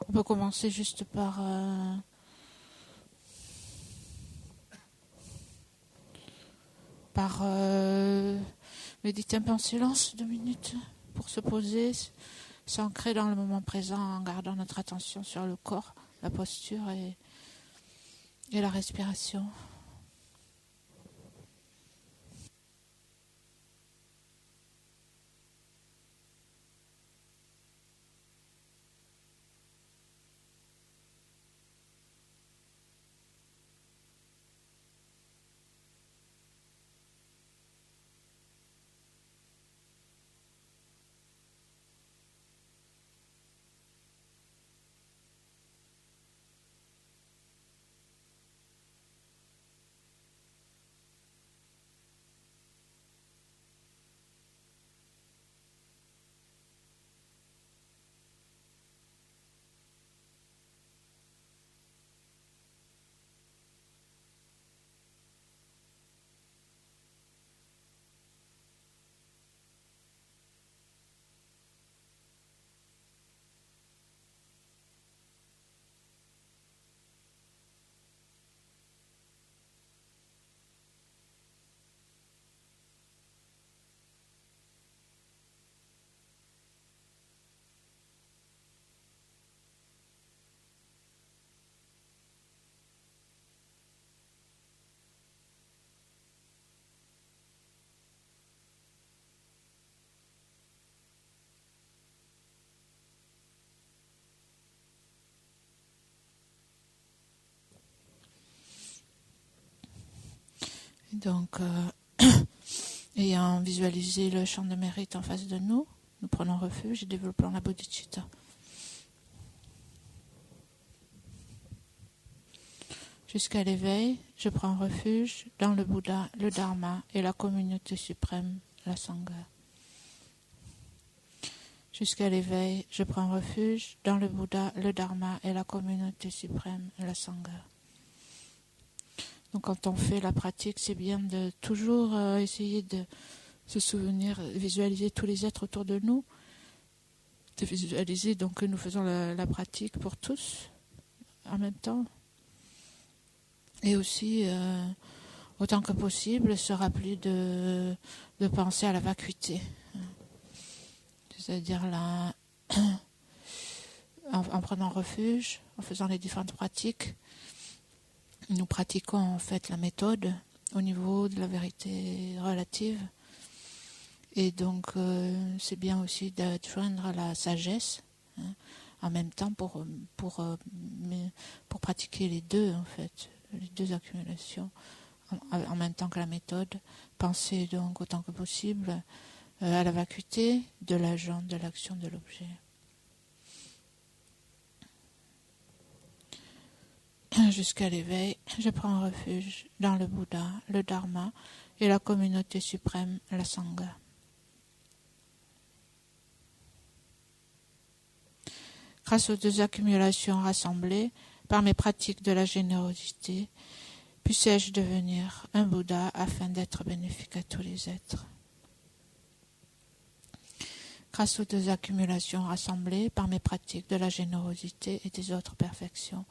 On peut commencer juste par méditer un peu en silence 2 minutes pour se poser, s'ancrer dans le moment présent en gardant notre attention sur le corps, la posture et la respiration. Donc, ayant visualisé le champ de mérite en face de nous, nous prenons refuge et développons la bodhicitta. Jusqu'à l'éveil, je prends refuge dans le Bouddha, le Dharma et la communauté suprême, la Sangha. Jusqu'à l'éveil, je prends refuge dans le Bouddha, le Dharma et la communauté suprême, la Sangha. Donc quand on fait la pratique, c'est bien de toujours essayer de se souvenir, visualiser tous les êtres autour de nous, de visualiser donc que nous faisons la pratique pour tous en même temps. Et aussi, autant que possible, se rappeler de penser à la vacuité. C'est-à-dire en prenant refuge, en faisant les différentes pratiques, nous pratiquons en fait la méthode au niveau de la vérité relative. Et donc, c'est bien aussi de joindre la sagesse en même temps pour pratiquer les deux, en fait, les deux accumulations en même temps que la méthode. Penser donc autant que possible à la vacuité de l'agent, de l'action, de l'objet. Jusqu'à l'éveil, je prends refuge dans le Bouddha, le Dharma et la communauté suprême, la Sangha. Grâce aux deux accumulations rassemblées par mes pratiques de la générosité, puissais-je devenir un Bouddha afin d'être bénéfique à tous les êtres. Grâce aux deux accumulations rassemblées par mes pratiques de la générosité et des autres perfections,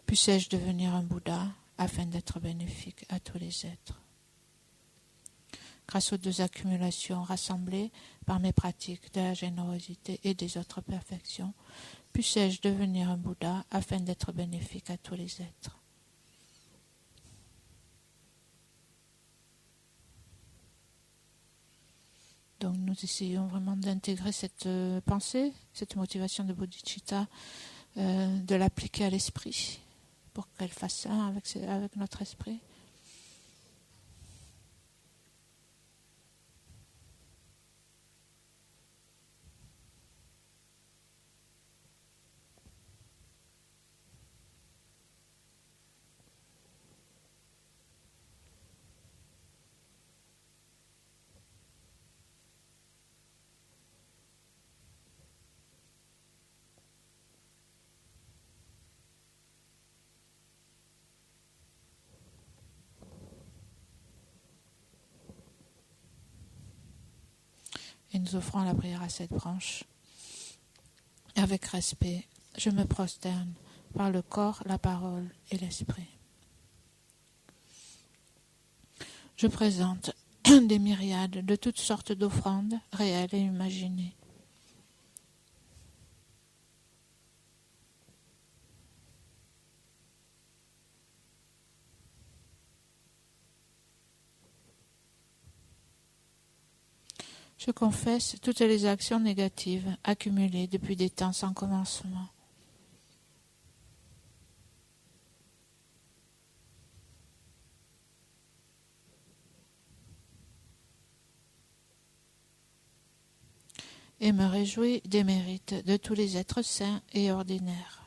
puissais-je devenir un Bouddha afin d'être bénéfique à tous les êtres. Grâce aux deux accumulations rassemblées par mes pratiques de la générosité et des autres perfections, puissais-je devenir un Bouddha afin d'être bénéfique à tous les êtres. Donc nous essayons vraiment d'intégrer cette pensée, cette motivation de bodhicitta, de l'appliquer à l'esprit pour qu'elle fasse un avec notre esprit. Et nous offrons la prière à cette branche avec respect je me prosterne par le corps, la parole et l'esprit. Je présente des myriades de toutes sortes d'offrandes, réelles et imaginées. Je confesse toutes les actions négatives accumulées depuis des temps sans commencement. Et me réjouis des mérites de tous les êtres saints et ordinaires.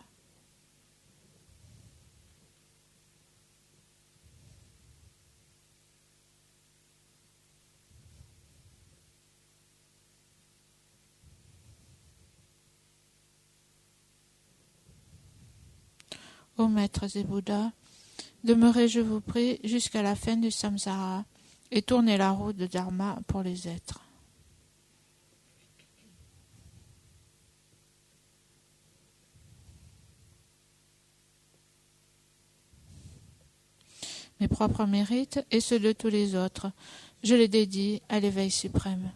Ô maîtres et Bouddhas, demeurez, je vous prie, jusqu'à la fin du samsara et tournez la roue de Dharma pour les êtres. Mes propres mérites et ceux de tous les autres, je les dédie à l'éveil suprême.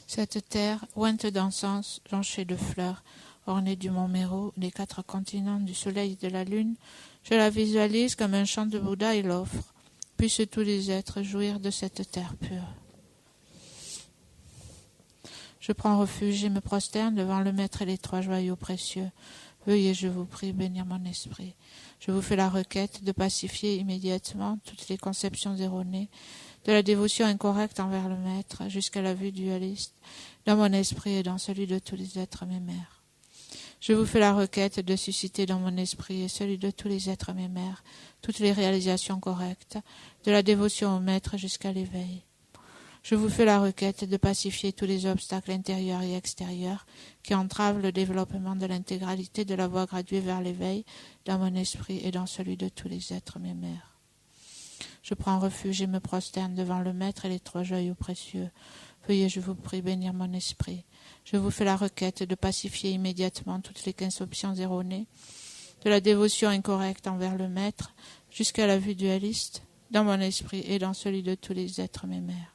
Cette terre, ointe d'encens, jonchée de fleurs, ornée du mont Méru, des 4 continents, du soleil et de la lune, je la visualise comme un chant de Bouddha et l'offre. Puissent tous les êtres jouir de cette terre pure. Je prends refuge et me prosterne devant le Maître et les 3 joyaux précieux. Veuillez, je vous prie, bénir mon esprit. Je vous fais la requête de pacifier immédiatement toutes les conceptions erronées, de la dévotion incorrecte envers le Maître jusqu'à la vue dualiste, dans mon esprit et dans celui de tous les êtres mémères. Je vous fais la requête de susciter dans mon esprit et celui de tous les êtres mémères toutes les réalisations correctes, de la dévotion au Maître jusqu'à l'éveil. Je vous fais la requête de pacifier tous les obstacles intérieurs et extérieurs qui entravent le développement de l'intégralité de la voie graduée vers l'éveil dans mon esprit et dans celui de tous les êtres mémères. Je prends refuge et me prosterne devant le Maître et les 3 joyaux précieux. Veuillez, je vous prie, bénir mon esprit. Je vous fais la requête de pacifier immédiatement toutes les conceptions erronées, de la dévotion incorrecte envers le Maître jusqu'à la vue dualiste dans mon esprit et dans celui de tous les êtres mémères.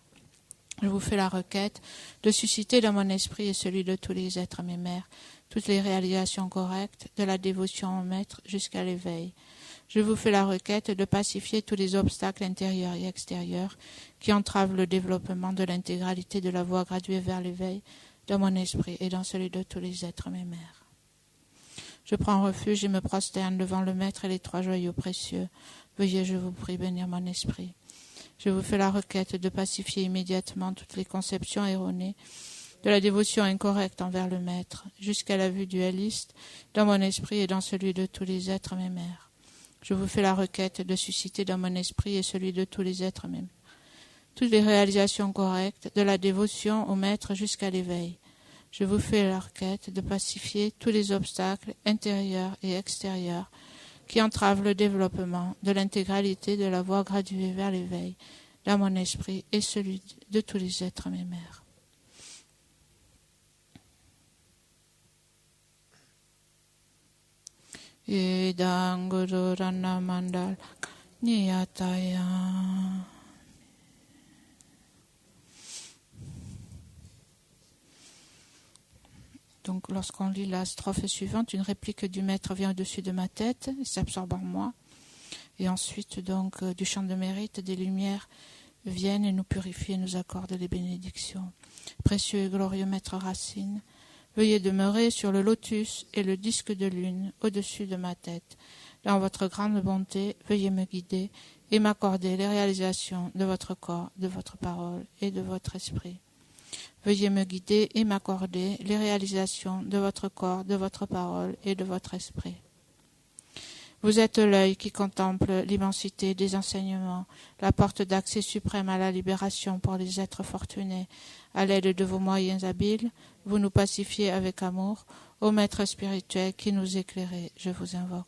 Je vous fais la requête de susciter dans mon esprit et celui de tous les êtres mémères toutes les réalisations correctes, de la dévotion au Maître jusqu'à l'éveil. Je vous fais la requête de pacifier tous les obstacles intérieurs et extérieurs qui entravent le développement de l'intégralité de la voie graduée vers l'éveil dans mon esprit et dans celui de tous les êtres mémères. Je prends refuge et me prosterne devant le Maître et les 3 joyaux précieux. Veuillez, je vous prie, bénir mon esprit. Je vous fais la requête de pacifier immédiatement toutes les conceptions erronées, de la dévotion incorrecte envers le Maître, jusqu'à la vue dualiste, dans mon esprit et dans celui de tous les êtres mémères. Je vous fais la requête de susciter dans mon esprit et celui de tous les êtres mémères toutes les réalisations correctes, de la dévotion au Maître jusqu'à l'éveil. Je vous fais la requête de pacifier tous les obstacles intérieurs et extérieurs qui entravent le développement de l'intégralité de la voie graduée vers l'éveil dans mon esprit et celui de tous les êtres mémères. Idang Guru Rana Mandal Niyataya. Donc, lorsqu'on lit la strophe suivante, une réplique du Maître vient au-dessus de ma tête et s'absorbe en moi. Et ensuite, donc, du champ de mérite, des lumières viennent et nous purifient et nous accordent les bénédictions. Précieux et glorieux Maître Racine, veuillez demeurer sur le lotus et le disque de lune au-dessus de ma tête. Dans votre grande bonté, veuillez me guider et m'accorder les réalisations de votre corps, de votre parole et de votre esprit. Veuillez me guider et m'accorder les réalisations de votre corps, de votre parole et de votre esprit. Vous êtes l'œil qui contemple l'immensité des enseignements, la porte d'accès suprême à la libération pour les êtres fortunés. À l'aide de vos moyens habiles, vous nous pacifiez avec amour. Ô Maître spirituel qui nous éclairez, je vous invoque.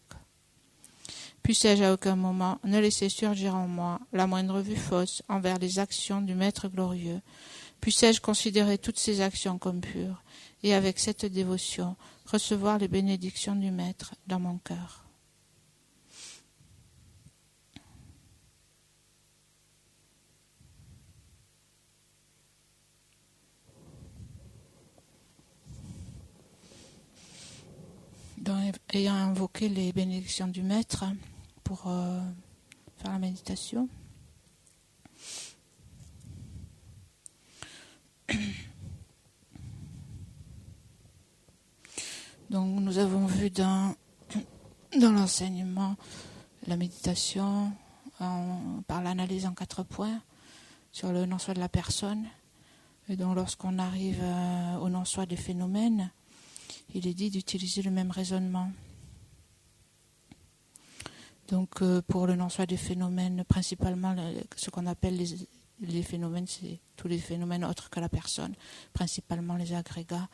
Puissé-je à aucun moment ne laisser surgir en moi la moindre vue fausse envers les actions du Maître glorieux. Puissé-je considérer toutes ces actions comme pures, et avec cette dévotion, recevoir les bénédictions du Maître dans mon cœur. Donc, ayant invoqué les bénédictions du Maître pour faire la méditation, donc nous avons vu dans l'enseignement la méditation par l'analyse en 4 points sur le non-soi de la personne. Et donc lorsqu'on arrive au non-soi des phénomènes, il est dit d'utiliser le même raisonnement. Donc pour le non-soi des phénomènes, principalement ce qu'on appelle les phénomènes, c'est tous les phénomènes autres que la personne, principalement les agrégats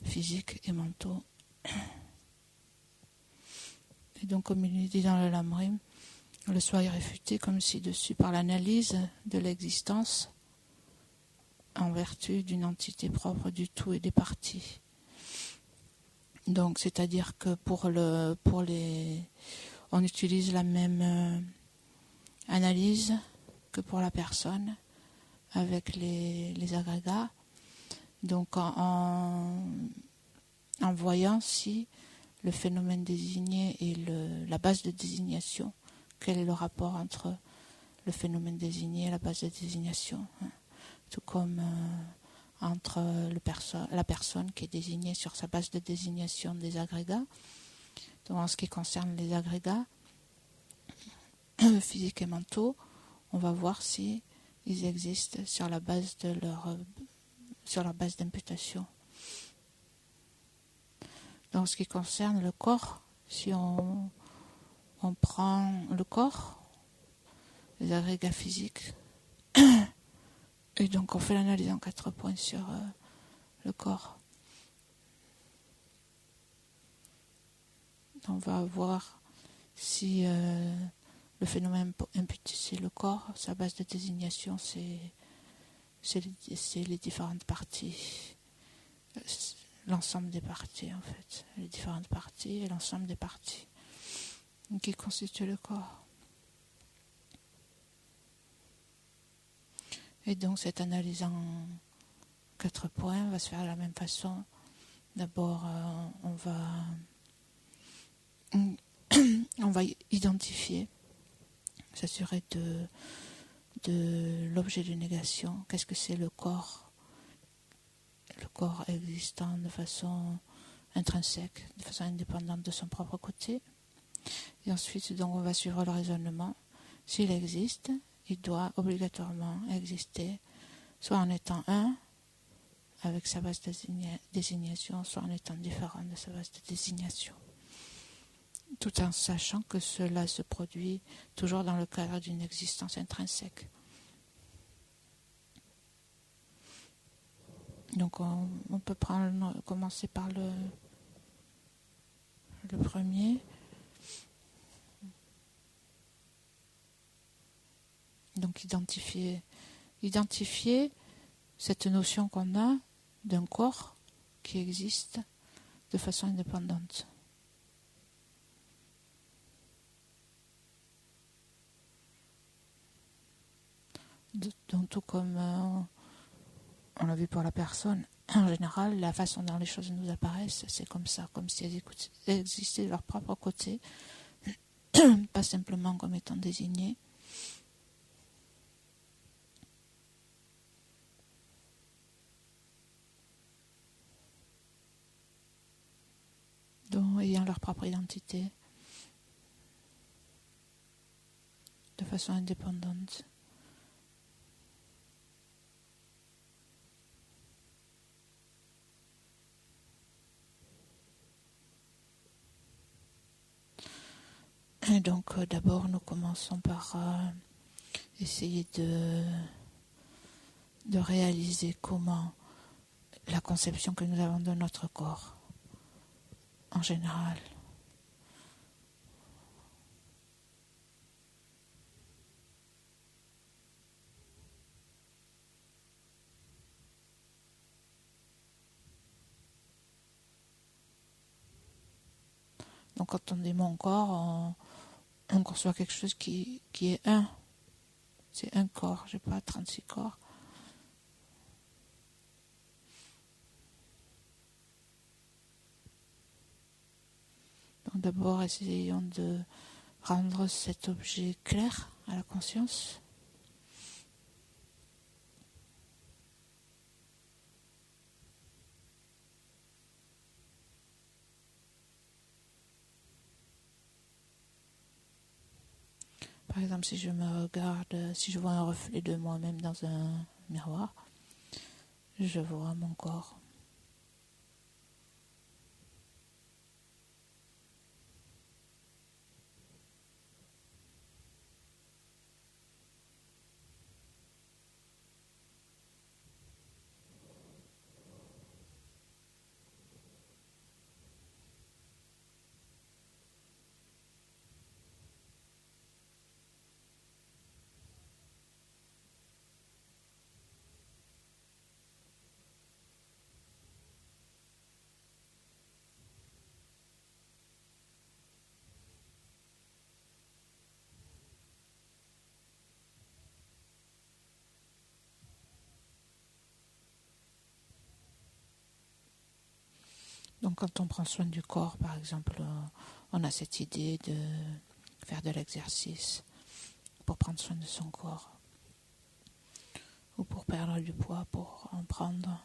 physiques et mentaux. Et donc comme il est dit dans le Lamrim, le soi est réfuté comme ci-dessus par l'analyse de l'existence en vertu d'une entité propre du tout et des parties. Donc, c'est-à-dire que on utilise la même analyse que pour la personne avec les agrégats. Donc, en voyant si le phénomène désigné et la base de désignation, quel est le rapport entre le phénomène désigné et la base de désignation, hein. Tout comme entre la personne qui est désignée sur sa base de désignation des agrégats. Donc, en ce qui concerne les agrégats physiques et mentaux, on va voir si ils existent sur la base de sur leur base d'imputation. Donc, en ce qui concerne le corps, si on prend le corps, les agrégats physiques, et donc on fait l'analyse en 4 points sur le corps. On va voir si le phénomène imputé c'est le corps, sa base de désignation c'est les différentes parties, l'ensemble des parties en fait, les différentes parties et l'ensemble des parties qui constituent le corps. Et donc cette analyse en 4 points va se faire de la même façon. D'abord, on va identifier, s'assurer de l'objet de négation. Qu'est-ce que c'est le corps? Le corps existant de façon intrinsèque, de façon indépendante de son propre côté. Et ensuite, donc, on va suivre le raisonnement. S'il existe, il doit obligatoirement exister, soit en étant un, avec sa base de désignation, soit en étant différent de sa base de désignation. Tout en sachant que cela se produit toujours dans le cadre d'une existence intrinsèque. Donc on peut commencer par le premier. Donc identifier cette notion qu'on a d'un corps qui existe de façon indépendante. Donc tout comme on l'a vu pour la personne, en général, la façon dont les choses nous apparaissent, c'est comme ça, comme si elles existaient de leur propre côté, pas simplement comme étant désignées. Donc, ayant leur propre identité, de façon indépendante. Et donc, d'abord, nous commençons par essayer de réaliser comment la conception que nous avons de notre corps, en général, Donc quand on dit mon corps, on conçoit quelque chose qui est un. C'est un corps, j'ai pas 36 corps. Donc d'abord, essayons de rendre cet objet clair à la conscience. Par exemple, si je me regarde, si je vois un reflet de moi-même dans un miroir, je vois mon corps. Donc quand on prend soin du corps, par exemple, on a cette idée de faire de l'exercice pour prendre soin de son corps, ou pour perdre du poids, pour en prendre.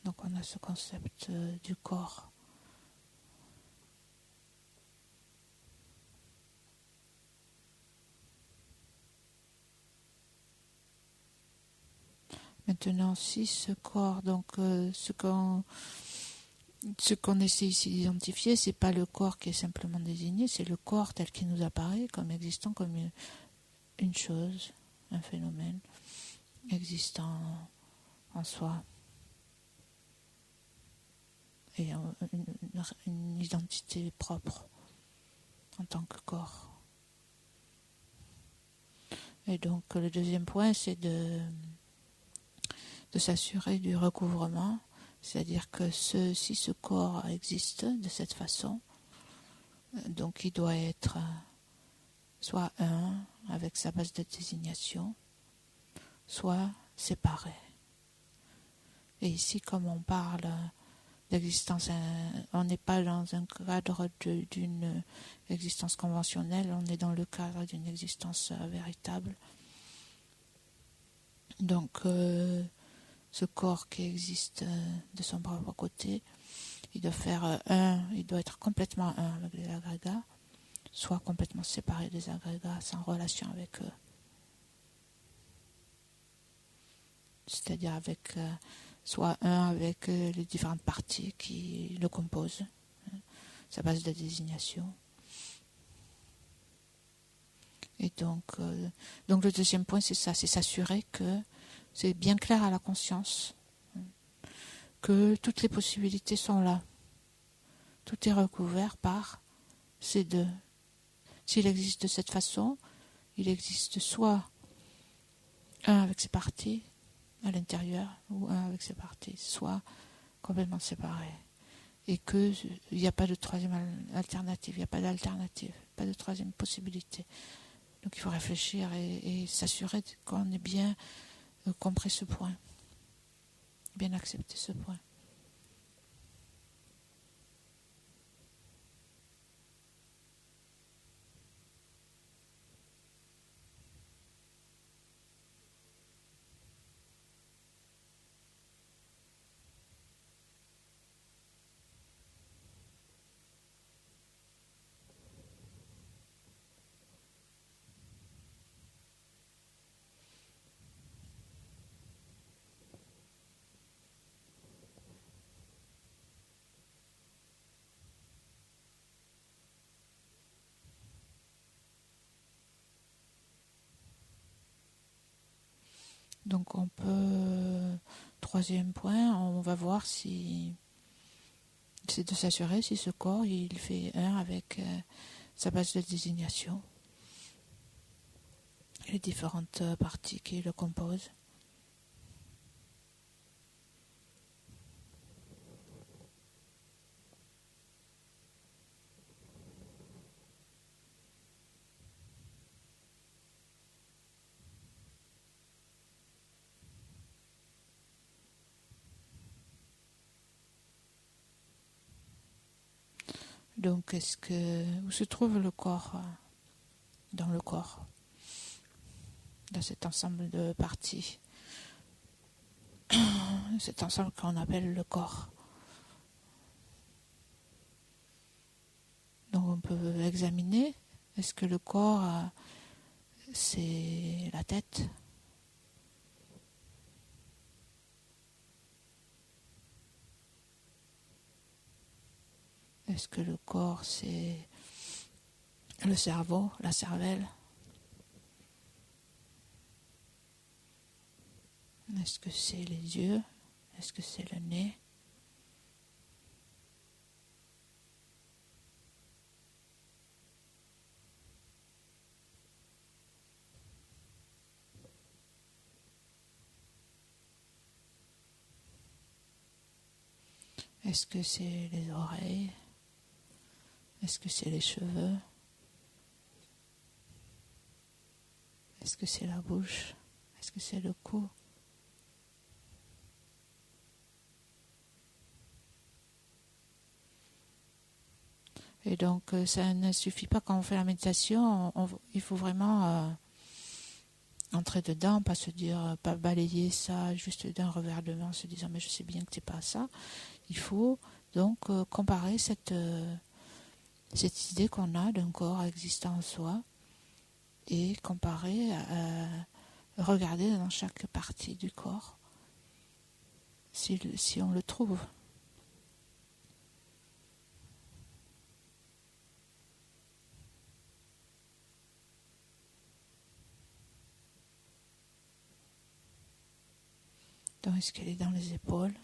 Donc on a ce concept du corps. Maintenant, si ce corps, donc ce qu'on essaie ici d'identifier, c'est pas le corps qui est simplement désigné, c'est le corps tel qu'il nous apparaît comme existant comme une chose, un phénomène existant en soi et une identité propre en tant que corps. Et donc le deuxième point, c'est de s'assurer du recouvrement, c'est-à-dire que si ce corps existe de cette façon, donc il doit être soit un avec sa base de désignation, soit séparé. Et ici, comme on parle d'existence, on n'est pas dans un cadre d'une existence conventionnelle, on est dans le cadre d'une existence véritable. Donc, ce corps qui existe de son propre côté, il doit faire il doit être complètement un avec les agrégats, soit complètement séparé des agrégats, sans relation avec eux. C'est-à-dire avec soit un avec les différentes parties qui le composent, sa base de désignation. Et donc le deuxième point, c'est ça, c'est s'assurer que c'est bien clair à la conscience, que toutes les possibilités sont là. Tout est recouvert par ces deux. S'il existe de cette façon, il existe soit un avec ses parties à l'intérieur, ou un avec ses parties, soit complètement séparés. Et qu'il n'y a pas de troisième alternative, il n'y a pas d'alternative, pas de troisième possibilité. Donc il faut réfléchir et s'assurer qu'on ait bien compris ce point, bien accepté ce point. Donc on peut, troisième point, on va voir si c'est de s'assurer si ce corps il fait un avec sa base de désignation, les différentes parties qui le composent. Donc, où se trouve le corps dans le corps, dans cet ensemble de parties, cet ensemble qu'on appelle le corps. Donc, on peut examiner, est-ce que le corps, c'est la tête ? Est-ce que le corps, c'est le cerveau, la cervelle ? Est-ce que c'est les yeux ? Est-ce que c'est le nez ? Est-ce que c'est les oreilles ? Est-ce que c'est les cheveux ? Est-ce que c'est la bouche ? Est-ce que c'est le cou ? Et donc, ça ne suffit pas quand on fait la méditation, il faut vraiment entrer dedans, pas se dire, pas balayer ça juste d'un revers de main en se disant mais je sais bien que c'est pas ça. Il faut donc comparer cette idée qu'on a d'un corps existant en soi et comparer, regarder dans chaque partie du corps si on le trouve. Donc, est-ce qu'elle est dans les épaules,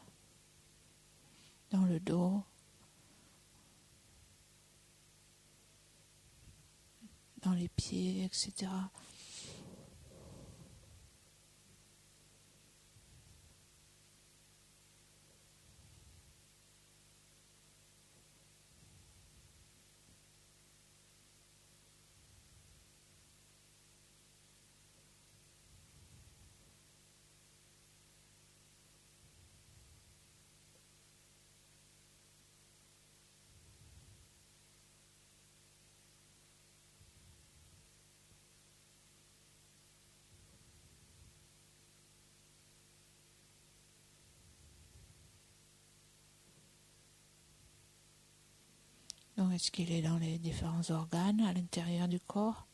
dans le dos, dans les pieds, etc. Donc, est-ce qu'il est dans les différents organes à l'intérieur du corps ?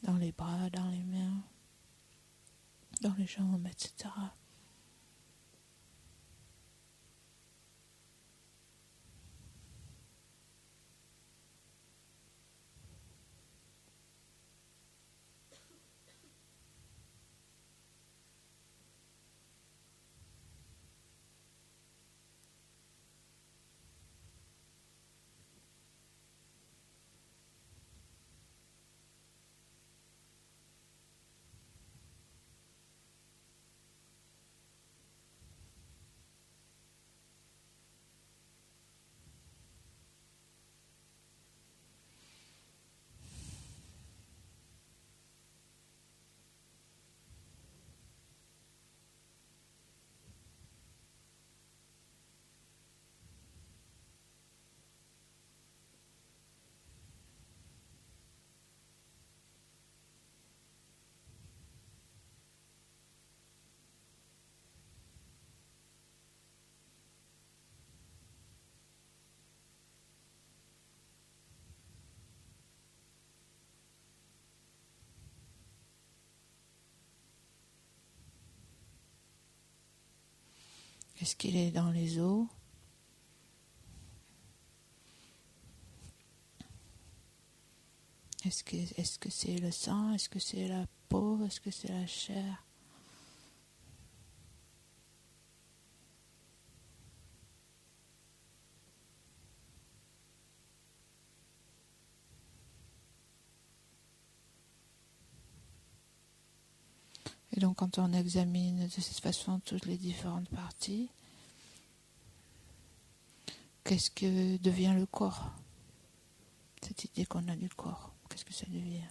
Dans les bras, dans les mains, dans les jambes, etc. Est-ce qu'il est dans les os ? Est-ce que c'est le sang ? Est-ce que c'est la peau ? Est-ce que c'est la chair ? Et donc quand on examine de cette façon toutes les différentes parties, qu'est-ce que devient le corps? Cette idée qu'on a du corps, qu'est-ce que ça devient?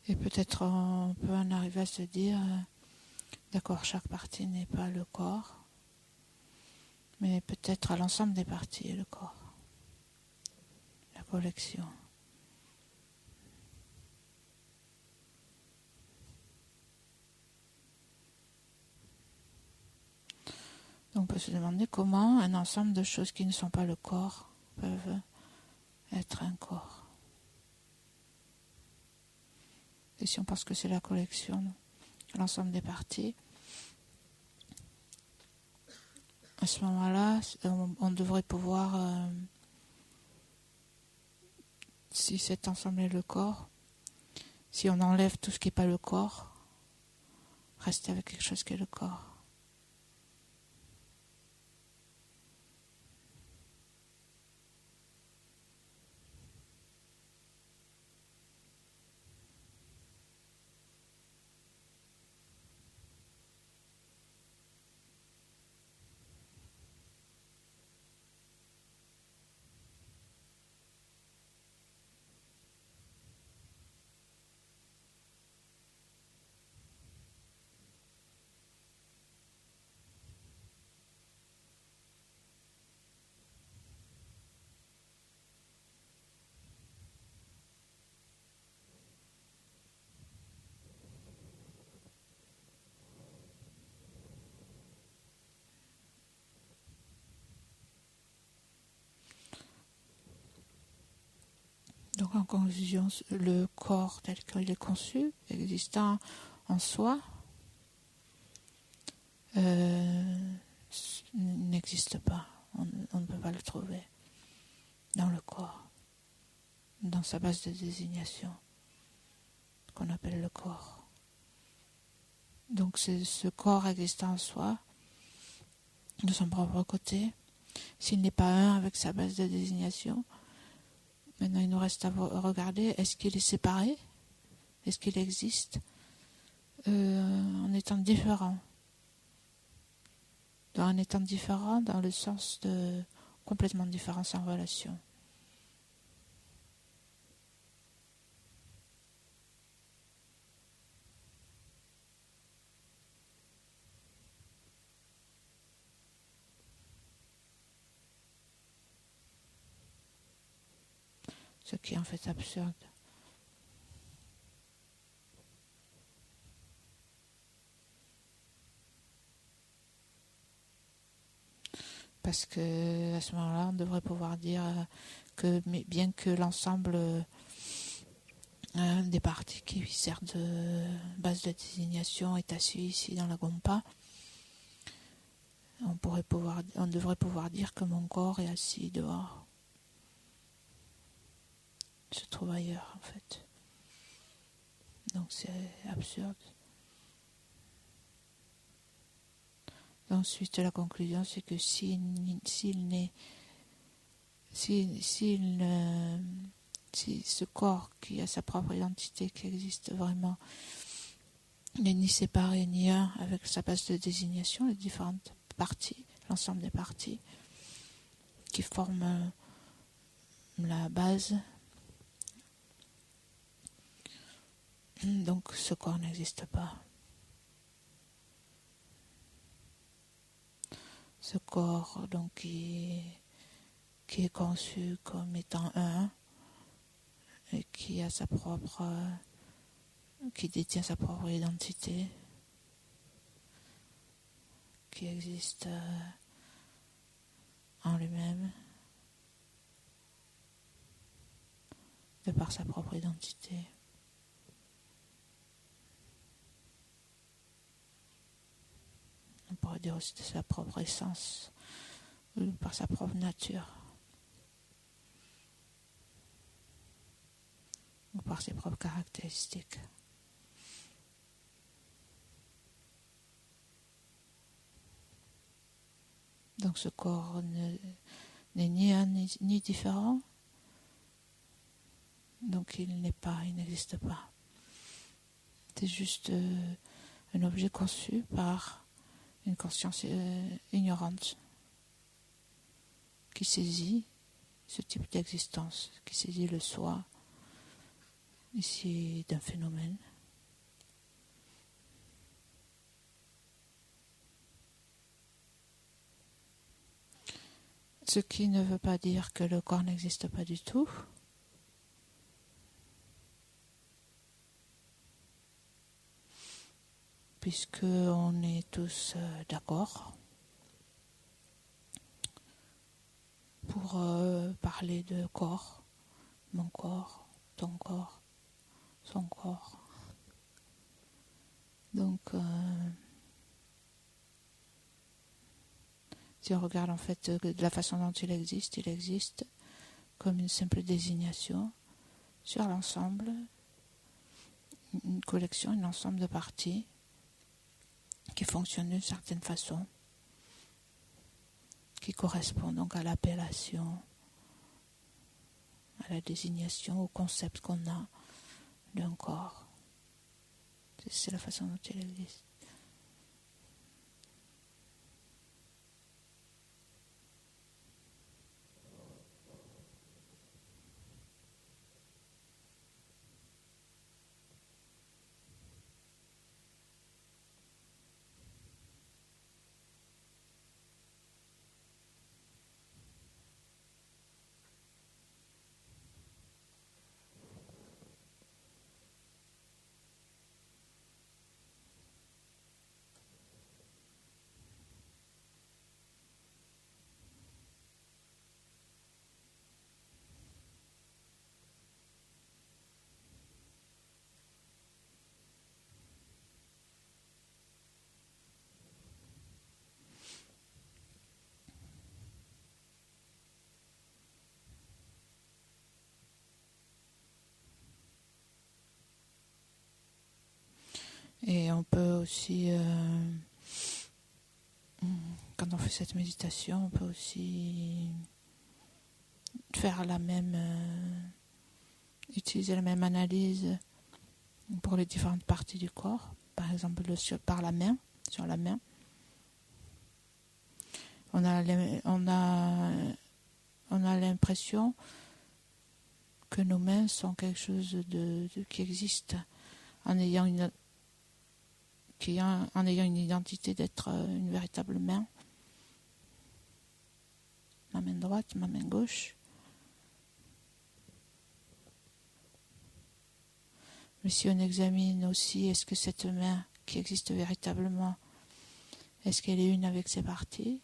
Et peut-être on peut en arriver à se dire, d'accord, chaque partie n'est pas le corps, mais peut-être à l'ensemble des parties le corps, la collection. Donc on peut se demander comment un ensemble de choses qui ne sont pas le corps peuvent être un corps. Et si on pense que c'est la collection, l'ensemble des parties, à ce moment-là, on devrait pouvoir, si cet ensemble est le corps, si on enlève tout ce qui n'est pas le corps, rester avec quelque chose qui est le corps. Donc en conclusion, le corps tel qu'il est conçu, existant en soi, n'existe pas. On ne peut pas le trouver dans le corps, dans sa base de désignation, qu'on appelle le corps. Donc c'est ce corps existant en soi, de son propre côté. S'il n'est pas un avec sa base de désignation, maintenant il nous reste à regarder, est-ce qu'il est séparé? Est-ce qu'il existe en étant différent? En étant différent dans le sens de complètement différent sans relation. Ce qui est en fait absurde. Parce que à ce moment-là, on devrait pouvoir dire que bien que l'ensemble des parties qui servent de base de désignation est assis ici dans la gompa, on devrait pouvoir dire que mon corps est assis dehors. Il se trouve ailleurs en fait. Donc c'est absurde. Ensuite, la conclusion, c'est que si ce corps qui a sa propre identité, qui existe vraiment, n'est ni séparé ni un avec sa base de désignation, les différentes parties, l'ensemble des parties qui forment la base, donc ce corps n'existe pas. Ce corps donc qui qui est conçu comme étant un et qui a qui détient sa propre identité, qui existe en lui-même, de par sa propre identité. On pourrait dire aussi de sa propre essence, ou par sa propre nature, ou par ses propres caractéristiques. Donc ce corps n'est ni un ni différent, donc il n'existe pas. C'est juste un objet conçu par une conscience ignorante qui saisit ce type d'existence, qui saisit le soi, ici d'un phénomène. Ce qui ne veut pas dire que le corps n'existe pas du tout. Puisque on est tous d'accord pour parler de corps, mon corps, ton corps, son corps. Donc, si on regarde en fait de la façon dont il existe comme une simple désignation sur l'ensemble, une collection, un ensemble de parties qui fonctionnent d'une certaine façon, qui correspond donc à l'appellation, à la désignation, au concept qu'on a d'un corps. C'est la façon dont il existe. Et on peut aussi, quand on fait cette méditation, on peut aussi faire utiliser la même analyse pour les différentes parties du corps. Par exemple, par la main, sur la main. On a l'impression que nos mains sont quelque chose qui existe en ayant une identité d'être une véritable main. Ma main droite, ma main gauche. Mais si on examine aussi, est-ce que cette main qui existe véritablement, est-ce qu'elle est une avec ses parties?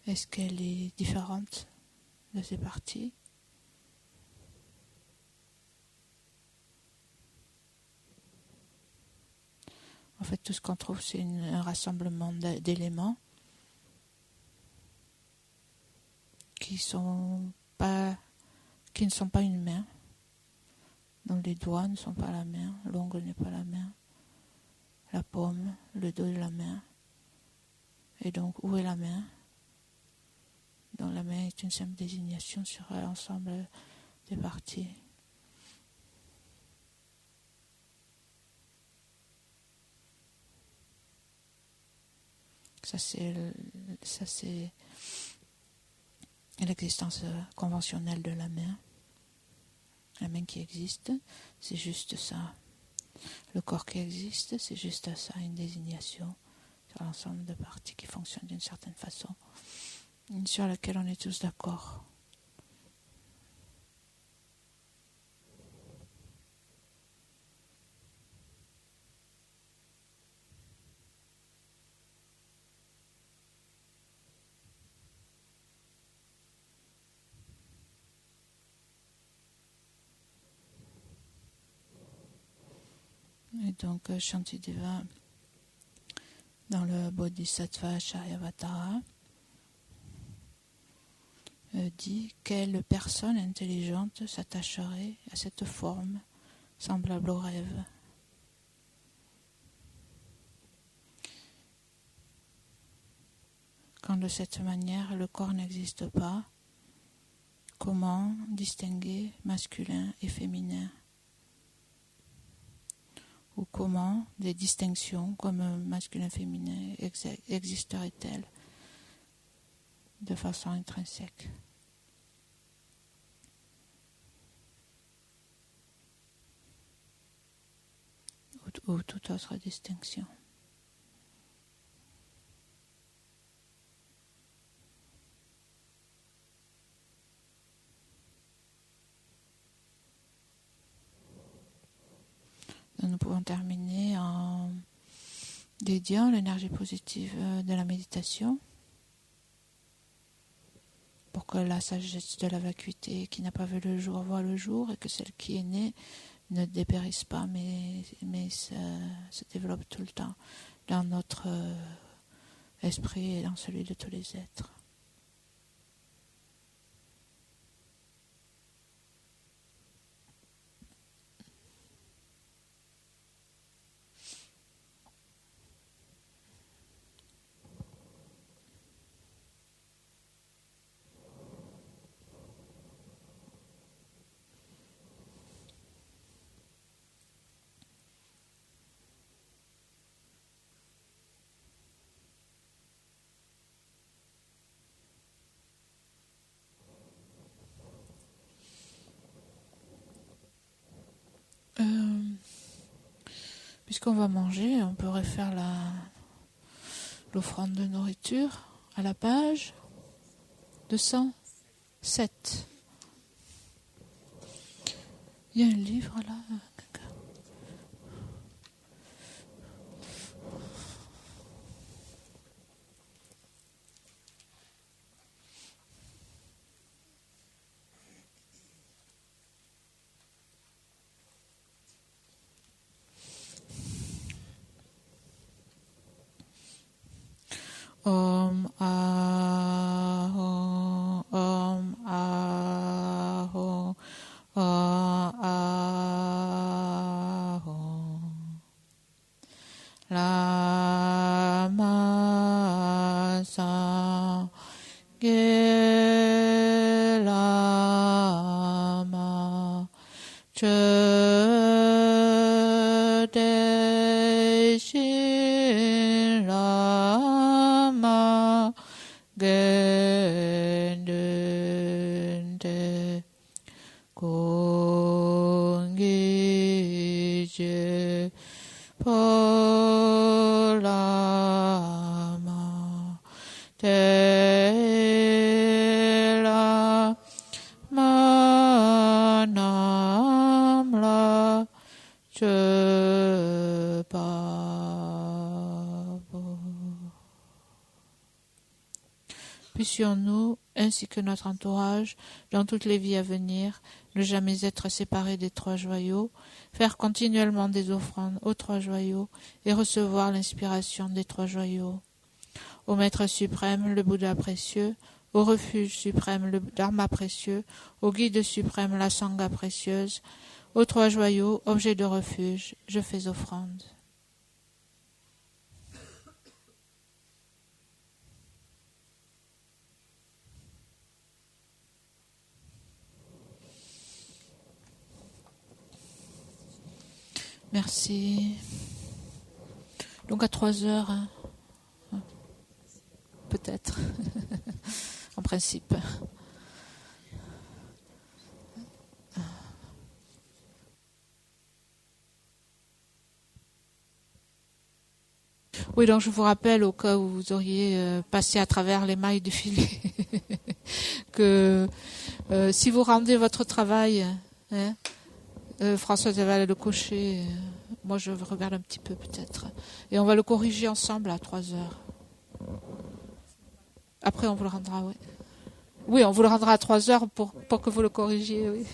Est-ce qu'elle est différente de ses parties? En fait, tout ce qu'on trouve, c'est un rassemblement d'éléments qui ne sont pas une main. Donc les doigts ne sont pas la main, l'ongle n'est pas la main, la paume, le dos de la main. Et donc, où est la main? Donc la main est une simple désignation sur l'ensemble des parties. Ça c'est l'existence conventionnelle de la main. La main qui existe, c'est juste ça. Le corps qui existe, c'est juste ça, une désignation sur l'ensemble de parties qui fonctionnent d'une certaine façon. sur laquelle on est tous d'accord. Et donc, Shantideva, dans le Bodhisattva Charyavatara, dit quelle personne intelligente s'attacherait à cette forme semblable au rêve. Quand de cette manière le corps n'existe pas, comment distinguer masculin et féminin? Ou comment des distinctions comme masculin-féminin existeraient-elles de façon intrinsèque? Ou toute autre distinction. Nous pouvons terminer en dédiant l'énergie positive de la méditation pour que la sagesse de la vacuité qui n'a pas vu le jour voit le jour et que celle qui est née ne dépérisse pas mais se développe tout le temps dans notre esprit et dans celui de tous les êtres. Puisqu'on va manger, on pourrait faire l'offrande de nourriture à la page 207. Il y a un livre là. Om Aho, Om Aho, Om Aho. Lama Sangye Lama Chödeshin Lama Gendunde Kongije Polama Tela Manamla Chepabo. Puissions-nous, ainsi que notre entourage, dans toutes les vies à venir, ne jamais être séparés des trois joyaux, faire continuellement des offrandes aux trois joyaux et recevoir l'inspiration des trois joyaux. Au Maître suprême, le Bouddha précieux, au refuge suprême, le Dharma précieux, au guide suprême, la Sangha précieuse, aux trois joyaux, objets de refuge, je fais offrande. Merci. Donc à 3 heures, hein. Peut-être, en principe. Oui, donc je vous rappelle, au cas où vous auriez passé à travers les mailles du filet, que si vous rendez votre travail, hein, Françoise elle va le cocher, moi je regarde un petit peu peut-être, et on va le corriger ensemble à 3 heures. Après on vous le rendra, oui. Oui, on vous le rendra à 3 heures pour que vous le corrigiez, oui.